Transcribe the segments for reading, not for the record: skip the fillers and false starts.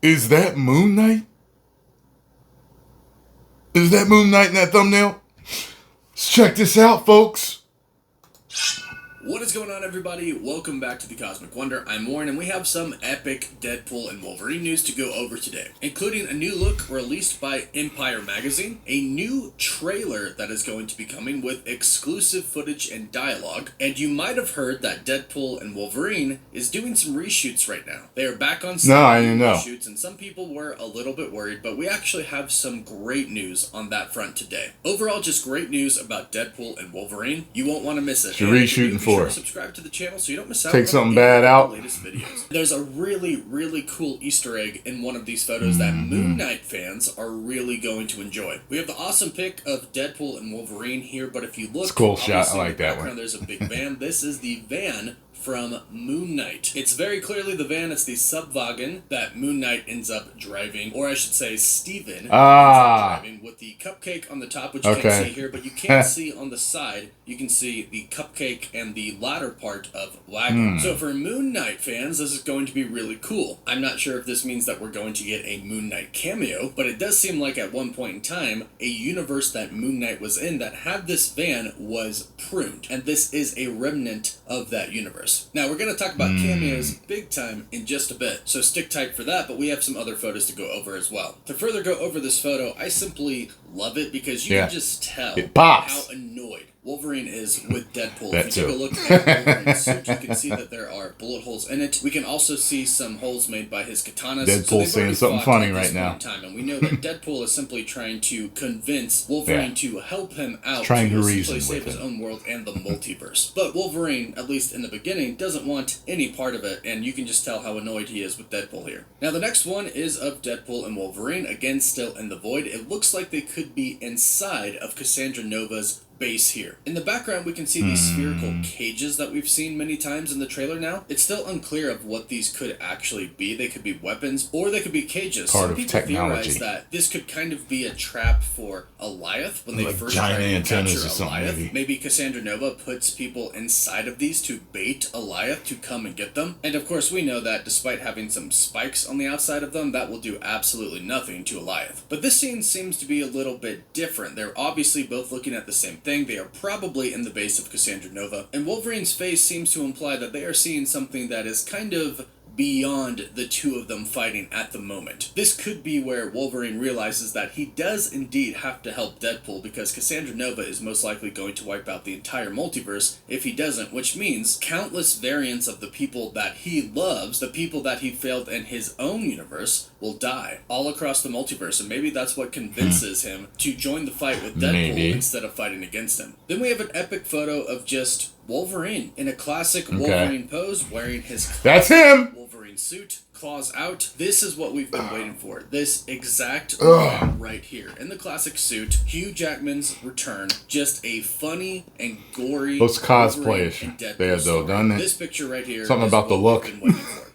Is that Moon Knight? Is that Moon Knight in that thumbnail? Let's check this out, folks. What is going on, everybody? Welcome back to the Cosmic Wonder. I'm Warren, and we have some epic Deadpool and Wolverine news to go over today, including a new look released by Empire Magazine, a new trailer that is going to be coming with exclusive footage and dialogue, and you might have heard that Deadpool and Wolverine is doing some reshoots right now. They are back on set reshoots, and some people were a little bit worried, but we actually have some great news on that front today. Overall, just great news about Deadpool and Wolverine. You won't want to miss it. You're reshooting for. Subscribe to the channel so you don't miss out Take something bad out. The latest videos. There's a really cool Easter egg in one of these photos that Moon Knight fans are really going to enjoy. We have the awesome pic of Deadpool and Wolverine here, but if you look, it's a cool shot. I like that one. There's a big van. This is the van from Moon Knight. It's very clearly the van. It's the subwagon that Moon Knight ends up driving, or I should say Steven ends up driving, with the cupcake on the top, which you can't see here, but you can see on the side, you can see the cupcake and the latter part of wagon. So for Moon Knight fans, this is going to be really cool. I'm not sure if this means that we're going to get a Moon Knight cameo, but it does seem like at one point in time, a universe that Moon Knight was in that had this van was pruned, and this is a remnant of that universe. Now, we're going to talk about cameos big time in just a bit, so stick tight for that, but we have some other photos to go over as well. To further go over this photo, I simply love it because you can just tell how annoyed Wolverine is with Deadpool. If you take a look at Wolverine's suit, you can see that there are bullet holes in it. We can also see some holes made by his katanas. Deadpool's saying something funny right now. And we know that Deadpool is simply trying to convince Wolverine to help him out, trying to essentially save his own world and the multiverse. But Wolverine, at least in the beginning, doesn't want any part of it, and you can just tell how annoyed he is with Deadpool here. Now, the next one is of Deadpool and Wolverine, again still in the void. It looks like they could be inside of Cassandra Nova's base here. In the background, we can see these spherical cages that we've seen many times in the trailer now. It's still unclear of what these could actually be. They could be weapons, or they could be cages. Some people theorize that this could kind of be a trap for Alioth when they first try to capture Alioth. Maybe Cassandra Nova puts people inside of these to bait Alioth to come and get them. And of course, we know that despite having some spikes on the outside of them, that will do absolutely nothing to Alioth. But this scene seems to be a little bit different. They're obviously both looking at the same thing. They are probably in the base of Cassandra Nova, and Wolverine's face seems to imply that they are seeing something that is kind of beyond the two of them fighting at the moment. This could be where Wolverine realizes that he does indeed have to help Deadpool, because Cassandra Nova is most likely going to wipe out the entire multiverse if he doesn't, which means countless variants of the people that he loves, the people that he failed in his own universe, will die all across the multiverse, and maybe that's what convinces him to join the fight with Deadpool instead of fighting against him. Then we have an epic photo of just Wolverine in a classic Wolverine pose, wearing his Wolverine suit, claws out. This is what we've been waiting for. This exact moment right here in the classic suit. Hugh Jackman's return. Just a funny and gory. Those cosplays there though, doesn't it? This picture right here. Something about the look.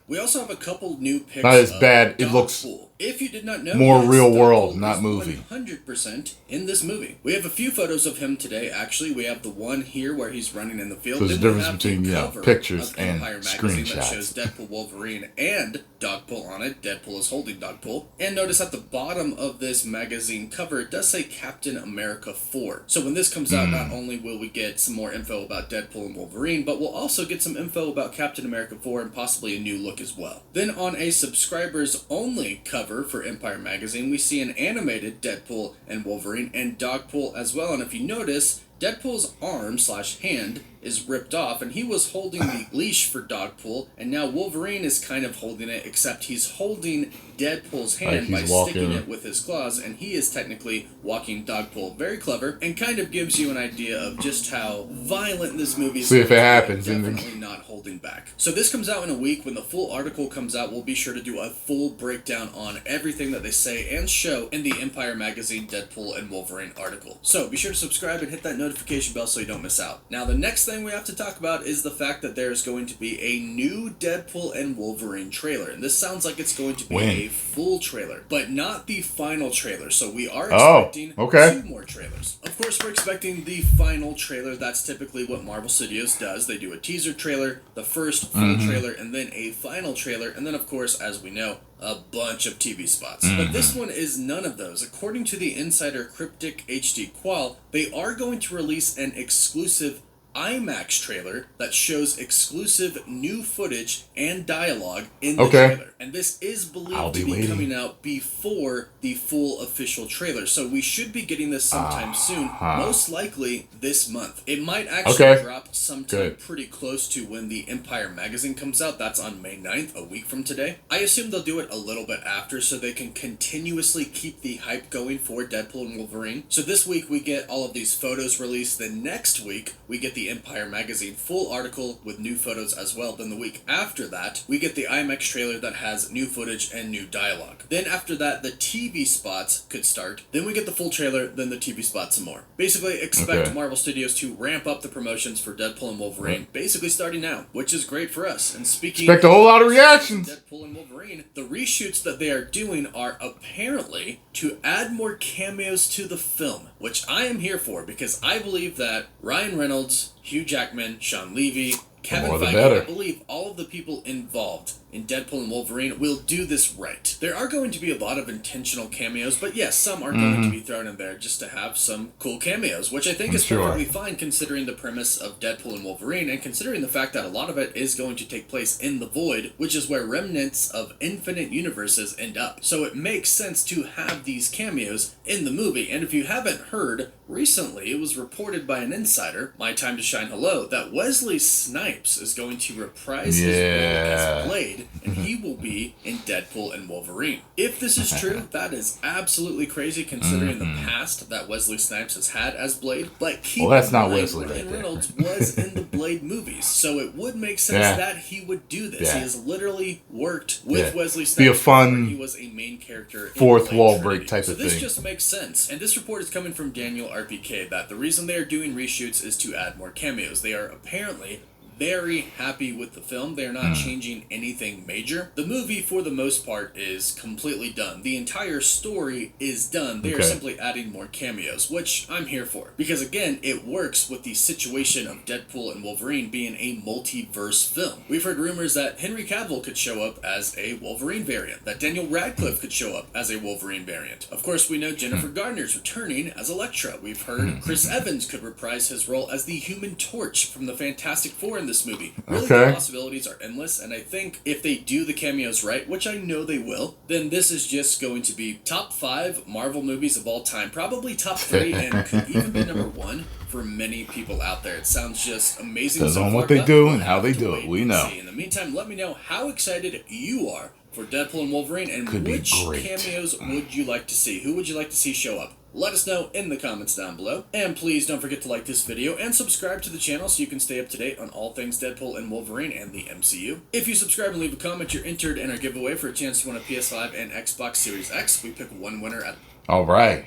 We also have a couple new pictures. Not as bad. It looks if you did not know, more real world, not movie. 100% in this movie. We have a few photos of him today. Actually, we have the one here where he's running in the field. There's a difference between pictures and screenshots. That shows Deadpool, Wolverine, and Dogpool on it. Deadpool is holding Dogpool. And notice at the bottom of this magazine cover, it does say Captain America 4. So when this comes out, not only will we get some more info about Deadpool and Wolverine, but we'll also get some info about Captain America 4 and possibly a new look as well. Then on a subscribers only cover for Empire Magazine, we see an animated Deadpool and Wolverine and Dogpool as well. And if you notice, Deadpool's arm/hand is ripped off, and he was holding the leash for Dogpool, and now Wolverine is kind of holding it, except he's holding Deadpool's hand by sticking it with his claws, and he is technically walking Dogpool. Very clever, and kind of gives you an idea of just how violent this movie is. See if it happens. Definitely not holding back. So this comes out in a week. When the full article comes out, we'll be sure to do a full breakdown on everything that they say and show in the Empire Magazine Deadpool and Wolverine article. So be sure to subscribe and hit that notification bell so you don't miss out. Now, the next thing we have to talk about is the fact that there's going to be a new Deadpool and Wolverine trailer. And this sounds like it's going to be a full trailer, but not the final trailer. So we are expecting 2 more trailers. Of course, we're expecting the final trailer. That's typically what Marvel Studios does. They do a teaser trailer, the first full trailer, and then a final trailer. And then, of course, as we know, a bunch of TV spots. But this one is none of those. According to the insider Cryptic HD Qual, they are going to release an exclusive IMAX trailer that shows exclusive new footage and dialogue in the trailer. And this is believed to be coming out before the full official trailer. So we should be getting this sometime soon, most likely this month. It might actually drop sometime pretty close to when the Empire magazine comes out. That's on May 9th, a week from today. I assume they'll do it a little bit after so they can continuously keep the hype going for Deadpool and Wolverine. So this week we get all of these photos released. Then next week we get the Empire magazine full article with new photos as well. Then the week after that, we get the IMAX trailer that has new footage and new dialogue. Then after that, the TV spots could start. Then we get the full trailer, then the TV spots some more. Basically, expect Marvel Studios to ramp up the promotions for Deadpool and Wolverine, basically starting now, which is great for us. And speaking expect a whole lot of reactions. Deadpool and Wolverine, the reshoots that they are doing are apparently to add more cameos to the film, which I am here for because I believe that Ryan Reynolds, Hugh Jackman, Sean Levy, Kevin Feige, I believe all of the people involved in Deadpool and Wolverine will do this right. There are going to be a lot of intentional cameos, but yes, some are going to be thrown in there just to have some cool cameos, which I think is perfectly fine considering the premise of Deadpool and Wolverine and considering the fact that a lot of it is going to take place in the Void, which is where remnants of infinite universes end up. So it makes sense to have these cameos in the movie, and if you haven't heard, recently it was reported by an insider, My Time to Shine Hello, that Wesley Snipes is going to reprise his role as Blade, and he will be in Deadpool and Wolverine. If this is true, that is absolutely crazy considering the past that Wesley Snipes has had as Blade. But keep that's in not mind, Wesley Ryan right Reynolds was in the Blade movies, so it would make sense that he would do this. He has literally worked with Wesley Snipes. Be a fun he was a main character. Fourth wall break type of thing. So this just makes sense. And this report is coming from Daniel RPK that the reason they are doing reshoots is to add more cameos. They are apparently very happy with the film. They're not changing anything major. The movie, for the most part, is completely done. The entire story is done. They are simply adding more cameos, which I'm here for. Because again, it works with the situation of Deadpool and Wolverine being a multiverse film. We've heard rumors that Henry Cavill could show up as a Wolverine variant, that Daniel Radcliffe could show up as a Wolverine variant. Of course, we know Jennifer Garner's returning as Elektra. We've heard Chris Evans could reprise his role as the Human Torch from the Fantastic Four in this movie. Really, the possibilities are endless, and I think if they do the cameos right, which I know they will, then this is just going to be top 5 Marvel movies of all time, probably top 3, and could even be number 1 for many people out there. It sounds just amazing. Depends on what they do and how they do it. We know. In the meantime, let me know how excited you are for Deadpool and Wolverine, and which cameos would you like to see? Who would you like to see show up? Let us know in the comments down below. And please don't forget to like this video and subscribe to the channel so you can stay up to date on all things Deadpool and Wolverine and the MCU. If you subscribe and leave a comment, you're entered in our giveaway for a chance to win a PS5 and Xbox Series X. We pick one winner at... Alright.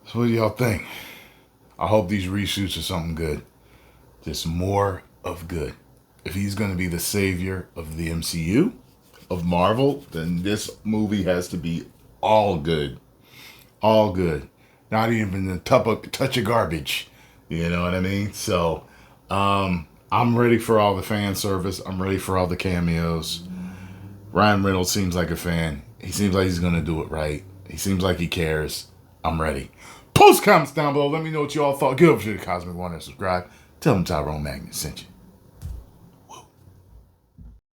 So what do y'all think? I hope these reshoots are something good. Just more of good. If he's going to be the savior of the MCU, of Marvel, then this movie has to be all good. All good. Not even a touch of garbage. You know what I mean? So, I'm ready for all the fan service. I'm ready for all the cameos. Ryan Reynolds seems like a fan. He seems like he's going to do it right. He seems like he cares. I'm ready. Post comments down below. Let me know what you all thought. Get over to the Cosmic One and subscribe. Tell them Tyrone Magnus sent you.